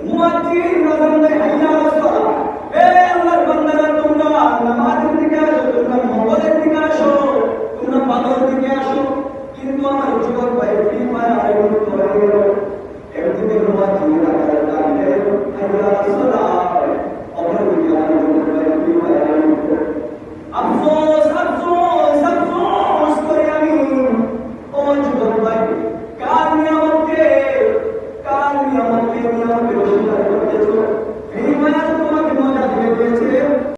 মুয়াজ্জিন আযান দেয় হাইয়া আলাস সালাহ। এ আল্লাহর বান্দারা তোমরা নামাজের দিকে আসো, তোমরা মঙ্গলের দিকে আসো, তোমরা বাদর দিকে আসো। কিন্তু আমার যুবক ভাই ফ্রি ফায়ার মুক্ত হয়ে গেল। একদিকে মুয়াজ্জিন আযান দেয় হাইয়া আলাস সালাহ,